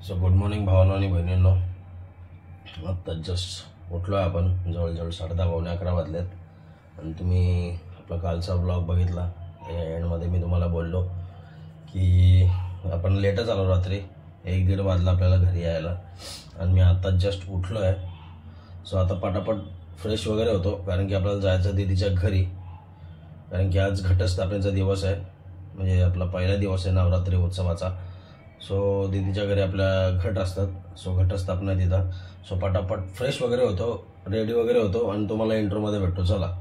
So good morning भावांनो आणि बहिणींनो. आत्ता जस्ट उठलो आहे आपण. जवळजवळ 10:30 पावणे 11 वाजलेत आणि तुम्ही आपला कालचा ब्लॉग बघितला. एंडमध्ये मी तुम्हाला बोललो की आपण लेटच आलो. रात्री 1-1:30 वाजला आपल्याला घरी यायला आणि मी आत्ता जस्ट उठलो आहे. सो आता पटापट फ्रेश वगैरे होतो कारण की आपल्याला जायचं दीदीच्या घरी, कारण की आज घटस्थापनेचा दिवस आहे. म्हणजे आपला पहिला दिवस आहे नवरात्री उत्सवाचा. सो दीदीच्या घरी आपल्या घट असतात. सो घटस्थापना तिथं. सो पटापट फ्रेश वगैरे होतो, रेडी वगैरे होतो आणि तुम्हाला इंट्रोमध्ये भेटतो. चला.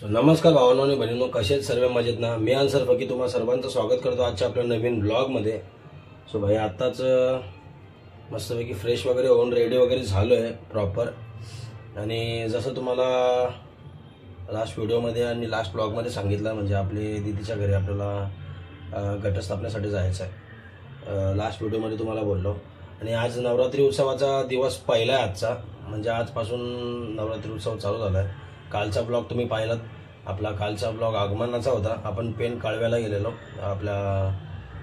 नमस्कार भावांनो आणि बहिणींनो, कसे आहेत सर्व? मजेत ना? मी अन्सर फकी तुम्हा सर्वांचं स्वागत करतो आजच्या आपल्या नवीन ब्लॉगमध्ये. सो भाई आत्ताच मस्तपैकी फ्रेश वगैरे होऊन रेडी वगैरे झालो आहे प्रॉपर. आणि जसं तुम्हाला लास्ट व्हिडिओमध्ये आणि लास्ट ब्लॉगमध्ये सांगितलं, म्हणजे आपले दीदीच्या घरी आपल्याला घटस्थापनेसाठी जायचं आहे. लास्ट व्हिडिओमध्ये तुम्हाला बोललो. आणि आज नवरात्री उत्सवाचा दिवस पहिला आहे आजचा. म्हणजे आजपासून नवरात्री उत्सव चालू झाला आहे. कालचा ब्लॉग तुम्ही पाहिलात. आपला कालचा ब्लॉग आगमनाचा होता. आपण पेन काळव्याला गेलेलो आपल्या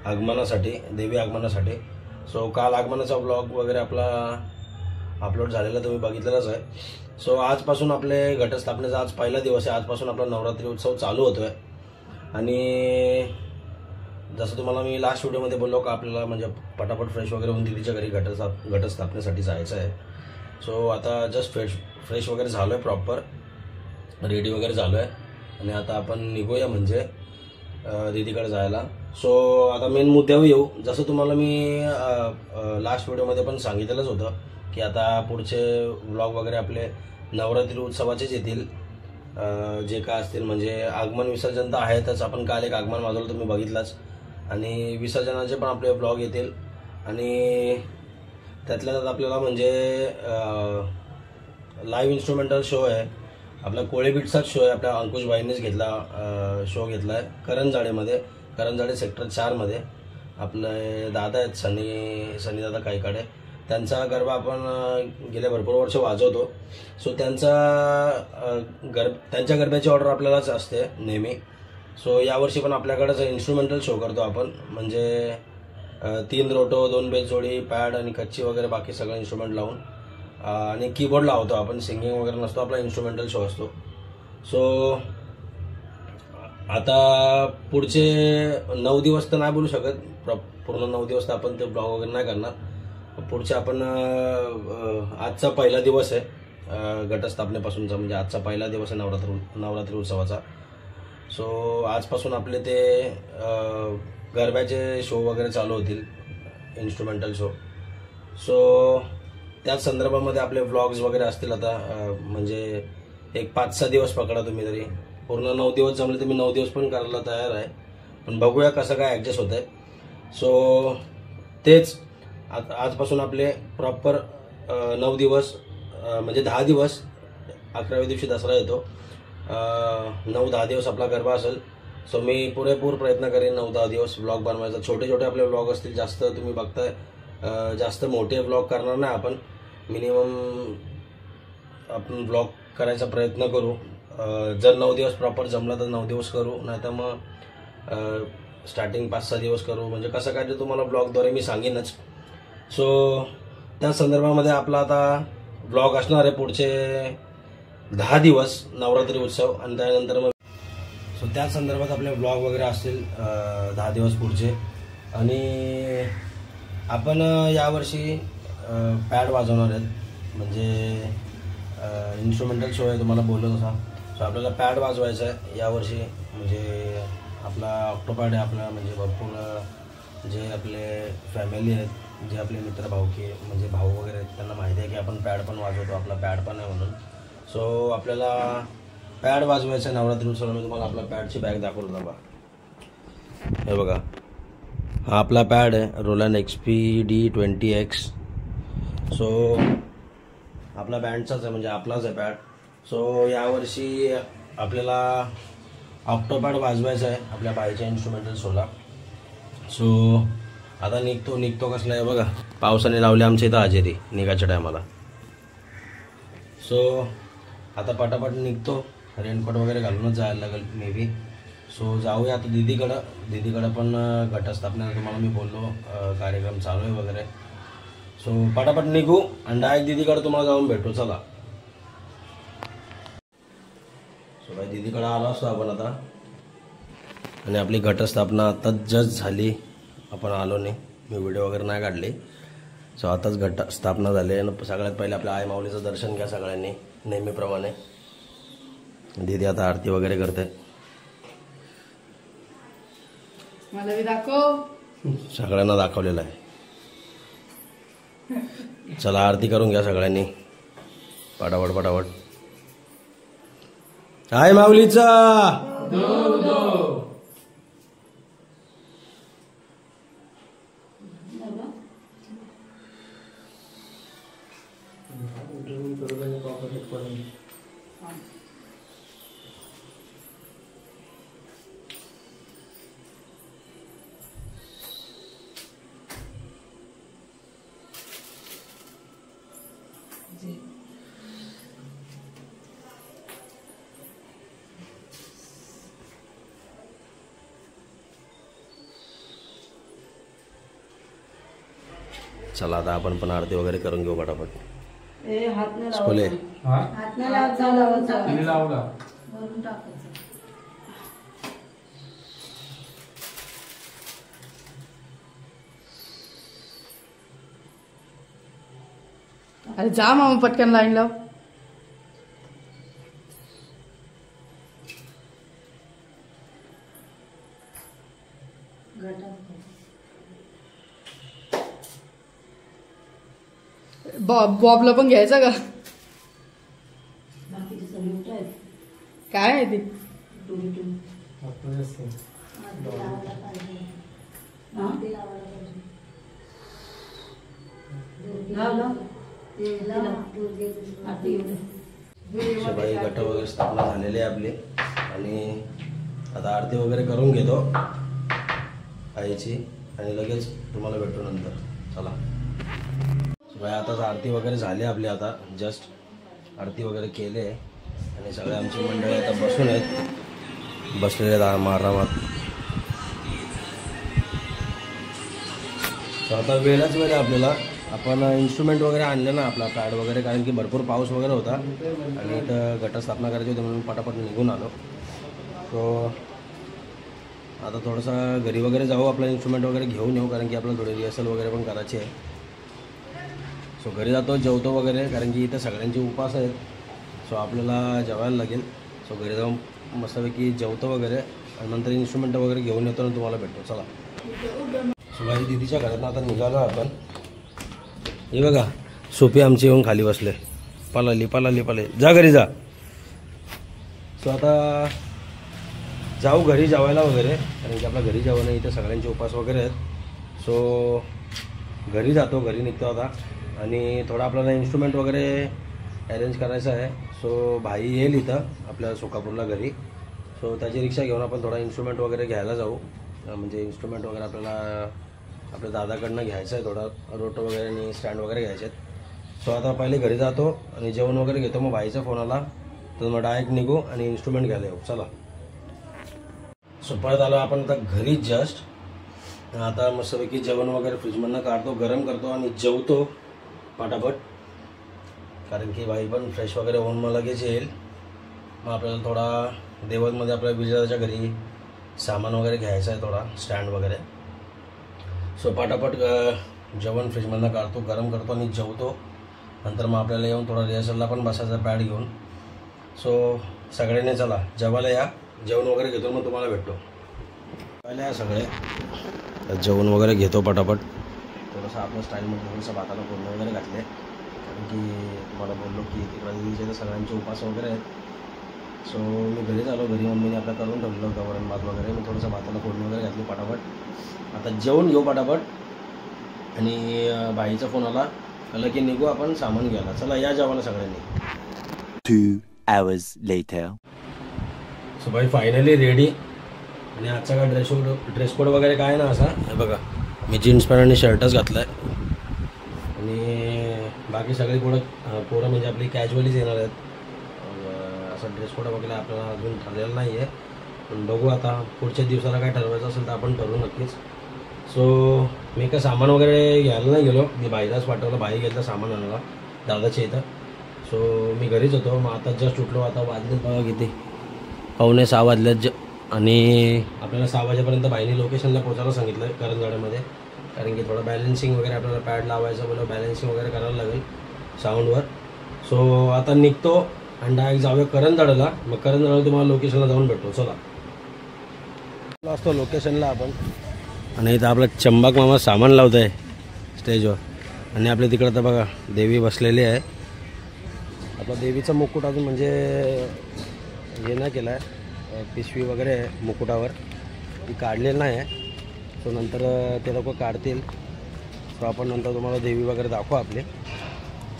आगमनासाठी, देवी आगमनासाठी. सो काल आगमनाचा ब्लॉग वगैरे आपला अपलोड झालेला तुम्ही बघितलेलाच आहे. सो आजपासून आपले घटस्थापनेचा आज पहिला दिवस आहे. आजपासून आपला नवरात्री उत्सव चालू होतोय. आणि जसं तुम्हाला मी लास्ट व्हिडिओमध्ये बोललो का आपल्याला म्हणजे पटापट फ्रेश वगैरे होऊन दीदीच्या घरी घटस्थापनेसाठी जायचं आहे. सो आता जस्ट फ्रेश वगैरे झालो आहे, प्रॉपर रेडी वगैरे झालो आहे आणि आता आपण निघूया म्हणजे दीदीकडे जायला. सो आता मेन मुद्द्यावर येऊ. जसं तुम्हाला मी लास्ट व्हिडिओमध्ये पण सांगितलेलंच होतं की आता पुढचे व्लॉग वगैरे आपले नवरात्री उत्सवाचेच येतील. जे काय असतील म्हणजे आगमन विसर्जन तर आहेतच. आपण काल एक आगमन वाजवलं तुम्ही बघितलाच. आणि विसर्जनाचे पण आपले ब्लॉग येतील. आणि त्यातल्या त्यात आपल्याला म्हणजे लाईव्ह इन्स्ट्रुमेंटल शो आहे आपला. कोळे बीटचाच शो आहे. आपल्या अंकुशबाईंनीच शो घेतला आहे करंजाडेमध्ये, करंजाडे सेक्टर 4मध्ये. आपले दादा आहेत सनी दादा काईकडे. त्यांचा गरबा आपण गेल्या भरपूर वर्ष वाजवतो. सो त्यांच्या गरब्याची ऑर्डर आपल्यालाच असते नेहमी. सो यावर्षी पण आपल्याकडेच इन्स्ट्रुमेंटल शो करतो आपण. म्हणजे 3 रोटो, 2 बेजोडी, पॅड आणि कच्ची वगैरे बाकी सगळं इन्स्ट्रुमेंट लावून आणि कीबोर्ड लावतो आपण. सिंगिंग वगैरे नसतो, आपला इन्स्ट्रुमेंटल शो असतो. सो आता पुढचे 9 दिवस तर नाही बोलू शकत. पूर्ण 9 दिवस तर आपण ते ब्लॉग वगैरे नाही करणार. पुढचे आपण आजचा पहिला दिवस आहे घटस्थापनेपासूनचा. म्हणजे आजचा पहिला दिवस आहे नवरात्री उत्सवाचा. सो आजपासून आपले ते गरब्याचे शो वगैरे चालू होतील, इन्स्ट्रुमेंटल शो. सो त्याच संदर्भामध्ये आपले व्लॉग्स वगैरे असतील आता. म्हणजे एक 5-6 दिवस पकडा तुम्ही. तरी पूर्ण 9 दिवस जमले तर मी 9 दिवस पण करायला तयार आहे. पण बघूया कसं काय ॲडजस्ट होत आहे. सो तेच आजपासून आपले प्रॉपर 9 दिवस म्हणजे 10 दिवस. 11व्या दिवशी दसरा येतो. 9-10 दिवस आपला गरबा असेल. सो मी पुरेपूर प्रयत्न करेन 9-10 दिवस व्लॉग बनवायचा. छोटे छोटे आपले व्लॉग असतील. जास्त तुम्ही बघताय जास्त मोठे व्लॉग करणार नाही आपण. मिनिमम आपण व्लॉग करायचा प्रयत्न करू. जर 9 दिवस प्रॉपर जमला तर 9 दिवस करू, नाही तर मग स्टार्टिंग 5-6 दिवस करू. म्हणजे कसं काय ते तुम्हाला ब्लॉगद्वारे मी सांगेनच. सो त्या संदर्भामध्ये आपला आता ब्लॉग असणार आहे पुढचे 10 दिवस नवरात्री उत्सव. आणि त्यानंतर मग सो त्या संदर्भात आपले ब्लॉग वगैरे असतील 10 दिवस पुढचे. आणि आपण यावर्षी पॅड वाजवणार आहेत. म्हणजे इन्स्ट्रुमेंटल शो आहे तुम्हाला बोललो तसा. सो आपल्याला पॅड वाजवायचा आहे यावर्षी. म्हणजे आपला ऑक्टोपॅड आहे आपला. म्हणजे भरपूर जे आपले फॅमिली आहेत, जे आपले मित्र भाऊकी म्हणजे भाऊ वगैरे आहेत, त्यांना माहिती आहे की आपण पॅड पण वाजवतो. आपला पॅड पण आहे म्हणून. सो आपल्याला पॅड वाजवायचा नवरात्री उत्सवाला. मी तुम्हाला आपला पॅडची बॅग दाखवतो बघा. हे बघा, हा आपला पॅड आहे रोलँड XPD20X. सो आपला बँडचाच आहे, म्हणजे आपलाच आहे पॅड. सो यावर्षी आपल्याला ऑक्टोपॅड वाजवायचा आहे आपल्या बाईच्या इन्स्ट्रुमेंटल शोला. सो आता निघतो कसला आहे बघा, पावसाने लावले आमच्या इथं हजेरी निघायच्या टायमाला. सो आता पटापट निघतो, रेनकोट वगैरे घालूनच जायला लागेल मे बी. सो जाऊया आता दीदीकडं पण घटस्थापना तुम्हाला मी बोललो कार्यक्रम चालू आहे वगैरे. सो पटापट निघू आणि डायरेक्ट दीदीकडे तुम्हाला जाऊन भेटू. चला. सो भाई दीदीकडे आलो असतो आपण आता, आणि आपली घटस्थापना आताच जस्ट झाली, आपण आलो नाही, मी व्हिडिओ वगैरे नाही काढले. सो आताच घटस्थापना झाली आणि सगळ्यात पहिले आपल्या आई माऊलीचं दर्शन घ्या सगळ्यांनी नेहमीप्रमाणे. दीदी आता आरती वगैरे करते. मला दाखव. सगळ्यांना दाखवलेलं आहे. चला आरती करून घ्या सगळ्यांनी पटापट. आई माऊलीचा चला आता आपण पण आरती वगैरे करून घेऊ पटापट. स्कूले अरे जा मामा पटकन लाईन लाव. बॉबला पण घ्यायचा का काय माहिती. सगळी गट वगैरे स्थापना झालेली आहे आपली, आणि आता आरती वगैरे करून घेतो आईची, आणि लगेच तुम्हाला भेटू नंतर. चला भाई, आताच आरती वगैरे झाली आपली, आता जस्ट आरती वगैरे केले, आणि सगळे आमची मंडळी आता बसून आहेत, बसलेले आहेत आरामात. सो आता वेळच वेळ आपल्याला, आपण इन्स्ट्रुमेंट वगैरे आणले ना आपला पॅड वगैरे, कारण की भरपूर पाऊस वगैरे होता आणि इथं घटस्थापना करायची होती म्हणून पटापट निघून आलो. सो आता थोडंसं घरी वगैरे जाऊ, आपला इन्स्ट्रुमेंट वगैरे घेऊन येऊ, कारण की आपल्याला थोडी रिहर्सल वगैरे पण करायची आहे. सो घरी जातो, जेवतो वगैरे, कारण की इथं सगळ्यांचे उपास आहेत. सो आपल्याला जेवायला लागेल. सो घरी जाऊन मस्तपैकी जेवतो वगैरे, आणि नंतर इन्स्ट्रुमेंट वगैरे घेऊन येतो आणि तुम्हाला भेटतो. चला. सो माझी दीदीच्या घरातून आता निघालो आपण. हे बघा सोपी आमची येऊन खाली बसले, पलाली जा घरी जा. सो आता जाऊ घरी जेवायला वगैरे, कारण की आपल्या घरी जेवण इथं सगळ्यांचे उपास वगैरे आहेत. सो घरी जातो, घरी निघतो आता, आणि थोडं आपल्याला इन्स्ट्रुमेंट वगैरे अरेंज करायचं आहे. सो भाई येईल इथं आपल्या सोकापूरला घरी. सो त्याची रिक्षा घेऊन आपण थोडा इन्स्ट्रुमेंट वगैरे घ्यायला जाऊ, म्हणजे इन्स्ट्रुमेंट वगैरे आपल्याला आपल्या दादाकडनं घ्यायचं आहे, थोडा रोट वगैरे आणि स्टँड वगैरे घ्यायचे आहेत. सो आता पहिले घरी जातो आणि जेवण वगैरे घेतो, मग भाईचा फोन आला तर मग डायरेक्ट निघू आणि इन्स्ट्रुमेंट घ्यायला येऊ. चला. सो परत आलो आपण आता घरी जस्ट. आता मस्तपैकी जेवण वगैरे फ्रीजमधनं काढतो, गरम करतो आणि जेवतो पटापट, कारण की भाई पण फ्रेश वगैरे होऊन मग लगेच येईल. मग आपल्याला थोडा देवळमध्ये आपल्या विजयाच्या घरी सामान वगैरे घ्यायचं आहे, थोडा स्टँड वगैरे. सो पटापट जेवण फ्रीजमधनं काढतो, गरम करतो आणि जेवतो. नंतर मग आपल्याला येऊन थोडा रिहर्सलला पण बसायचा पॅड घेऊन. सो सगळ्यांनी चला जेवायला या, जेवण वगैरे घेतो, मग तुम्हाला भेटतो. पहिले या सगळे जेवण वगैरे घेतो पटापट. थोडंसं आपल्या स्टाईलमध्ये थोडंसं भाताला फोडणी वगैरे घातले, कारण की तुम्हाला बोललो की तिकडे सगळ्यांचे उपास वगैरे आहेत. सो मी घरीच आलो. घरी मम्मीने आपल्या करून ठेवलं होतं वरण भात वगैरे. मी थोडंसं भाताला फोडणी वगैरे घातली पटापट. आता जेवून घेऊ पटापट आणि बाईचा फोन आला कळलं की निघू आपण सामान घ्यायला. चला या जेवायला सगळ्यांनी. 2 hours later. So by finally ready. आणि आजचा काय ड्रेस कोड वगैरे काय ना असा. हे बघा मी जीन्स पॅन्ट आणि शर्टच घातला आहे. आणि बाकी सगळी पोरं म्हणजे आपली कॅज्युअलीच येणार आहेत. असा ड्रेस कोड वगैरे आपल्याला अजून ठरलेला नाही आहे. पण बघू आता पुढच्या दिवसाला काय ठरवायचं असेल तर आपण ठरवू नक्कीच. सो मी काय सामान वगैरे घ्यायला नाही गेलो. मी बाईलाच पाठवलं. बाई गेलं सामान आणायला दादाच्या इथं. सो मी घरीच होतो. मग आता जस्ट उठलो. आता वाजलेत बघा किती 5:45 वाजलेत. आणि आपल्याला 6 वाजेपर्यंत बाईने लोकेशनला पोचायला सांगितलं करंजवाड्यामध्ये. कारण की थोडं बॅलन्सिंग वगैरे आपल्याला पॅड लावायचं बोललं. बॅलन्सिंग वगैरे करायला लागेल साऊंडवर. सो आता निघतो आणि डायरेक्ट जाऊया करंजवाड्याला. मग करंजवाड्याला तुम्हाला लोकेशनला जाऊन भेटतो. चला असतो लोकेशनला आपण. आणि इथं आपलं चंबाक मामा सामान लावत आहे स्टेजवर. आणि आपल्या तिकडं तर बघा देवी बसलेली आहे. आपला देवीचा मुकुट अजून म्हणजे हे नाही केलं आहे. पिशवी वगैरे आहे मुकुटावर ती काढलेली नाही आहे. सो नंतर ते लोक काढतील. सो आपण नंतर तुम्हाला देवी वगैरे दाखवू आपले.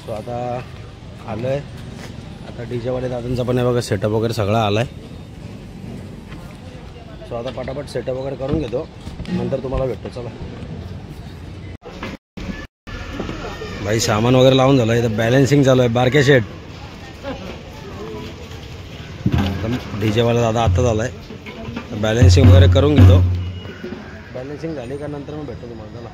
सो आता आलं आहे. आता डीजेवाले दादांचा पण आहे बघा सेटअप वगैरे सगळा आला आहे. सो आता पटापट सेटअप वगैरे करून घेतो. नंतर तुम्हाला भेटतो. चला भाई सामान वगैरे लावून झालं. इथं बॅलन्सिंग चालू आहे. बारक्या शेट डीजेवाला दादा आत्ताच आला आहे. बॅलन्सिंग वगैरे करून घेतो. बॅलन्सिंग झाली का नंतर मग भेटतो तुम्हाला. चला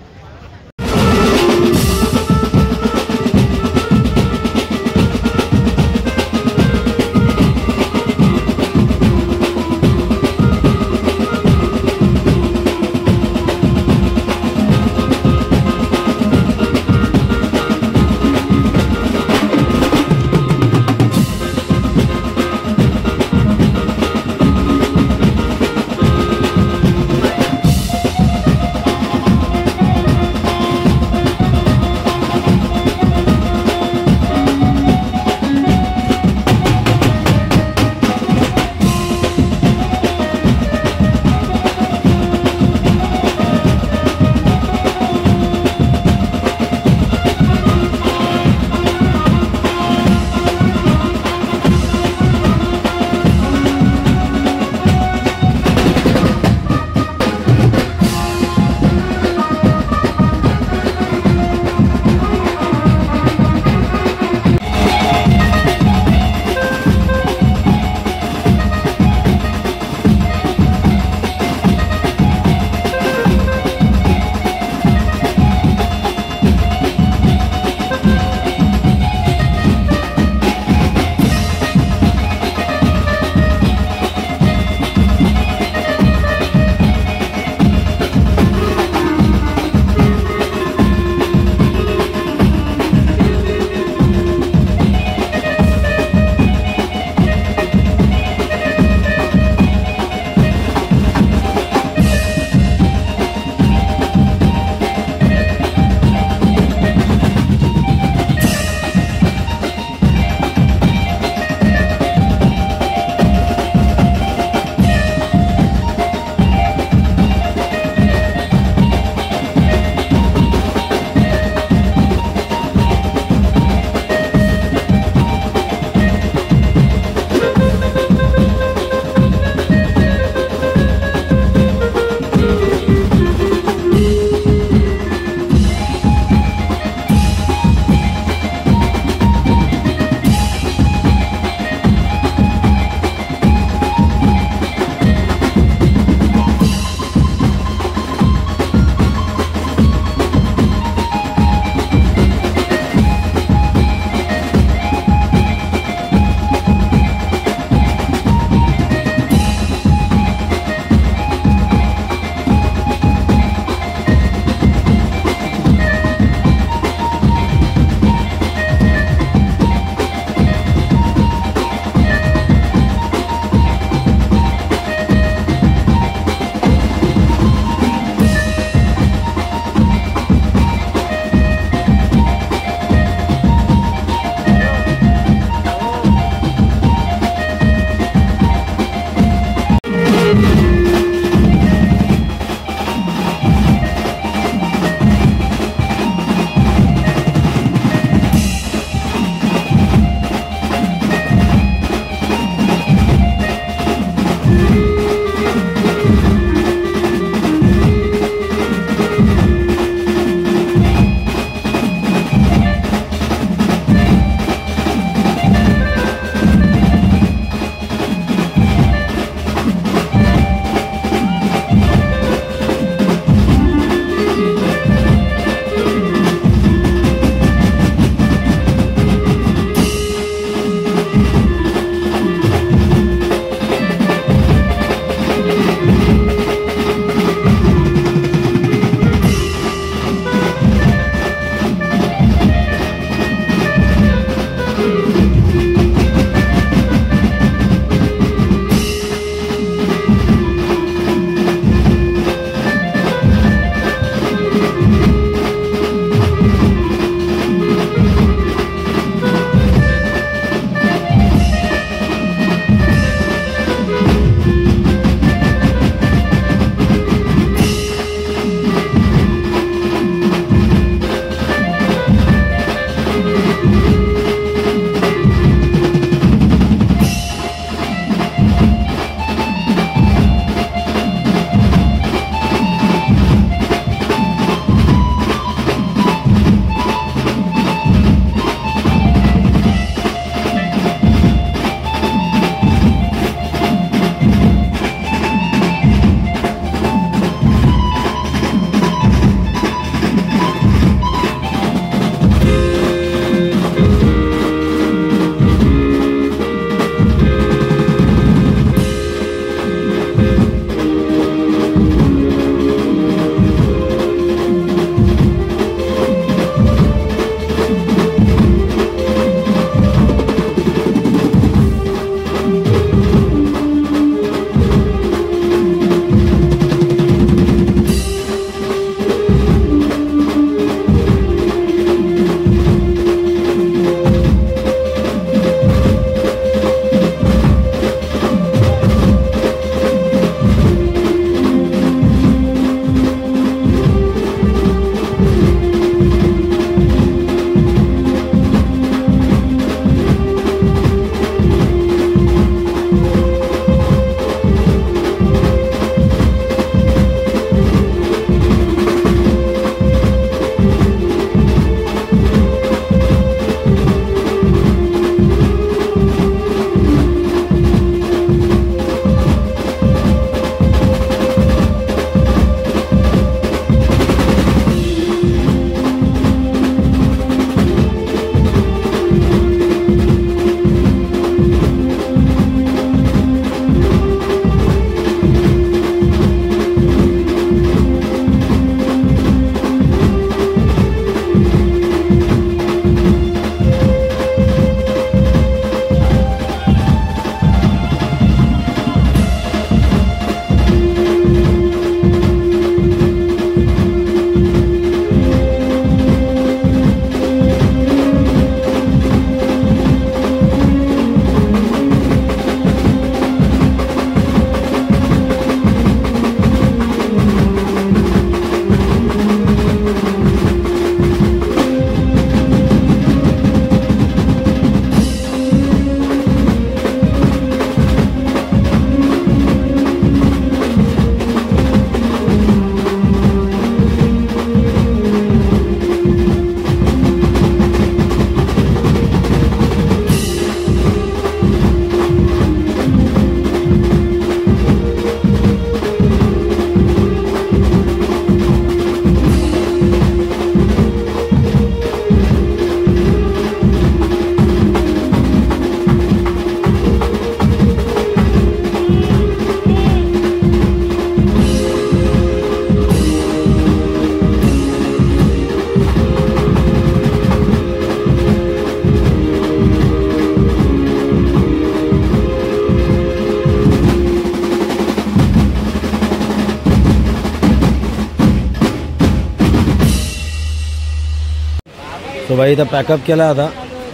भाई इथं पॅकअप केला आता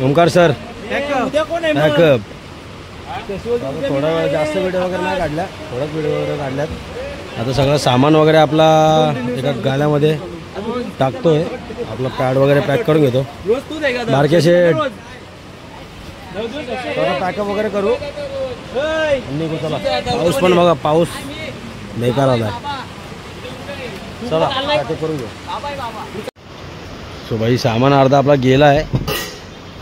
ओमकार सर पॅकअप. थोडा वेळ जास्त व्हिडिओ वगैरे नाही काढल्या, थोडाच व्हिडिओ वगैरे काढल्यात. आता सगळं सामान वगैरे आपला एका गाल्यामध्ये टाकतोय. आपला पॅड वगैरे पॅक करून घेतो. बारके शेट पॅकअप वगैरे करू निघू. चला पाऊस पण बघा, पाऊस बेकार आला. चला पॅकअप करून घेऊ. सो भाई सामान अर्धा आपला गेला आहे.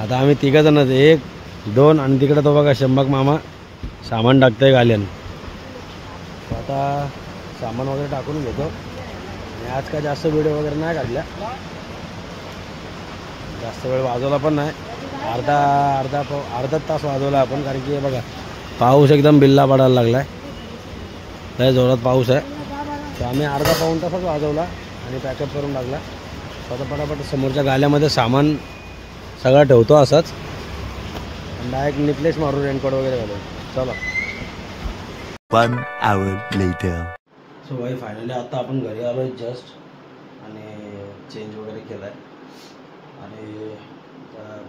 आता आम्ही तिघं जण, 1 2 आणि तिकडे तो बघा शंभक मामा सामान टाकतोय गाल्यान. आता सामान वगैरे टाकून घेतो. आणि आज काय जास्त व्हिडिओ वगैरे नाही काढल्या, जास्त वेळ वाजवला पण नाही. अर्धा तास वाजवला आपण, कारण की बघा पाऊस एकदम बिल्ला पडायला लागला आहे. लय जोरात पाऊस आहे. तर आम्ही अर्धा पाऊण तासच वाजवला आणि पॅकअप करून टाकला. आता पटापट समोरच्या गाल्यामध्ये सामान सगळं ठेवतो असंच, आणि डायरेक्ट निकलेस मारू रेनकोट वगैरे घालून. चला 1 hour later. सो भाई फायनली आता आपण घरी आलो आहे जस्ट, आणि चेंज वगैरे केला आहे. आणि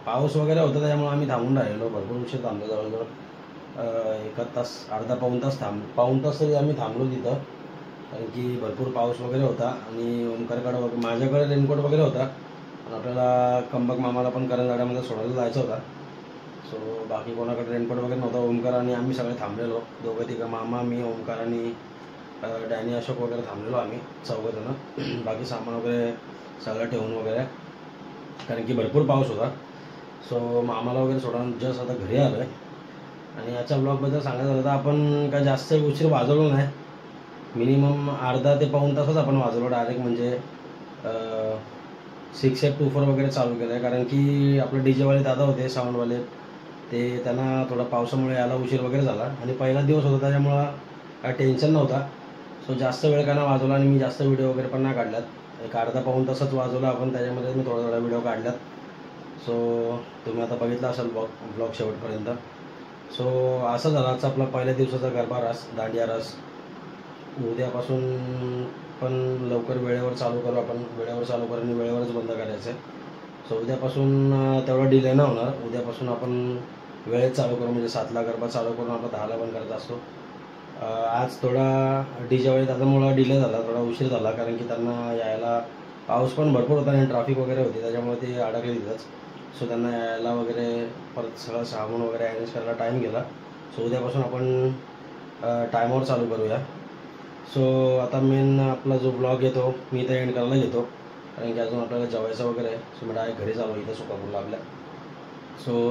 पाऊस वगैरे होता त्याच्यामुळे आम्ही थांबून राहिलो, भरपूर उशीर थांबलो. जवळजवळ 1 तास अर्धा पाऊण तास तरी आम्ही थांबलो तिथं, कारण की भरपूर पाऊस वगैरे होता. आणि ओमकारकडे वगैरे माझ्याकडे रेनकोट वगैरे होता, पण आपल्याला कंबक मामाला पण करंजाड्यामध्ये सोडायला जायचं होता. सो बाकी कोणाकडे रेनकोट वगैरे नव्हता. ओमकार आणि आम्ही सगळे थांबलेलो, 2-3 मामा, मी, ओमकार आणि डॅनी अशोक वगैरे थांबलेलो आम्ही 4 जण. बाकी सामान वगैरे सगळं ठेवून वगैरे, कारण की भरपूर पाऊस होता. सो मामाला वगैरे सोडून जस्ट आता घरी आलो आहे. आणि याच्या ब्लॉगबद्दल सांगायचं झालं तर आपण काय जास्त उशीर वाजवलो नाही. मिनिमम अर्धा ते पाऊण तासच आपण वाजवलो डायरेक्ट. म्हणजे 6-8-24 वगैरे चालू केलं आहे, कारण की आपले डीजेवाले दादा होते साऊंडवाले, ते त्यांना थोडा पावसामुळे यायला उशीर वगैरे झाला. आणि पहिला दिवस होता त्याच्यामुळं काय टेन्शन नव्हता. सो जास्त वेळ काय नाही वाजवला, आणि मी जास्त व्हिडिओ वगैरे पण नाही काढल्यात. एक अर्धा पाऊण तासच वाजवला आपण, त्याच्यामध्ये मी थोडा व्हिडिओ काढल्यात. सो तुम्ही आता बघितला असाल ब्लॉग शेवटपर्यंत. सो असं झालं आजचा आपला पहिल्या दिवसाचा गरबा रास, दांडिया रास. उद्यापासून पण लवकर वेळेवर चालू करू आपण, वेळेवर चालू करू आणि वेळेवरच बंद करायचं आहे. सो उद्यापासून तेवढा डिले नाही होणार. उद्यापासून आपण वेळेत चालू करू, म्हणजे 7ला गरबा चालू करून आपण 10ला बंद करत असतो. आज थोडा डीजेवाले दादामुळं डिले झाला, थोडा उशीर झाला, कारण की त्यांना यायला पाऊस पण भरपूर होता आणि ट्रॅफिक वगैरे होती, त्याच्यामुळे ते अडकले तिथंच. सो त्यांना यायला वगैरे परत सगळं सामान वगैरे अरेंज करायला टाईम गेला. सो उद्यापासून आपण टायमावर चालू करूया. सो आता मेन आपला जो ब्लॉग येतो मी इथं एंड करायला घेतो, कारण की अजून आपल्याला जेवायचं वगैरे आहे. सो मी डायरेक्ट घरी चालू इथं सुकापूरला आपल्या. सो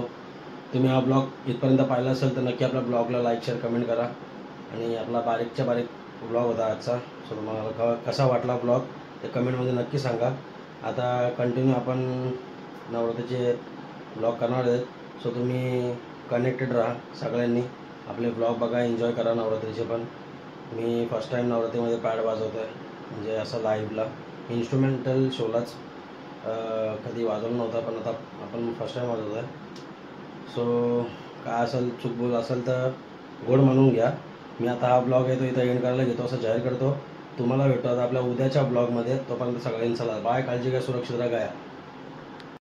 तुम्ही हा ब्लॉग इथपर्यंत पाहिला असेल तर नक्की आपल्या ब्लॉगला लाईक, शेअर, कमेंट करा. आणि आपला बारीकच्या बारीक ब्लॉग होता आजचा. सो तुम्हाला कसा वाटला ब्लॉग ते कमेंटमध्ये नक्की सांगा. आता कंटिन्यू आपण नवरात्रीचे ब्लॉग करणार आहेत. सो तुम्ही कनेक्टेड राहा सगळ्यांनी, आपले ब्लॉग बघा, एन्जॉय करा नवरात्रीचे पण. मी फर्स्ट टाईम नवरात्रीमध्ये पॅड वाजवतो आहे, म्हणजे असं लाईव्हला, इन्स्ट्रुमेंटल शोलाच कधी वाजवलं नव्हता, पण आता आपण फर्स्ट टाईम वाजवतो आहे. सो काय असेल चूकबूक असेल तर गोड म्हणून घ्या. मी आता हा ब्लॉग आहे तो इथं एंड करायला घेतो, असं जाहीर करतो. तुम्हाला भेटतो आता आपल्या उद्याच्या ब्लॉगमध्ये. तोपर्यंत सगळ्यांचा बाय, काळजी घ्या, सुरक्षित राहा.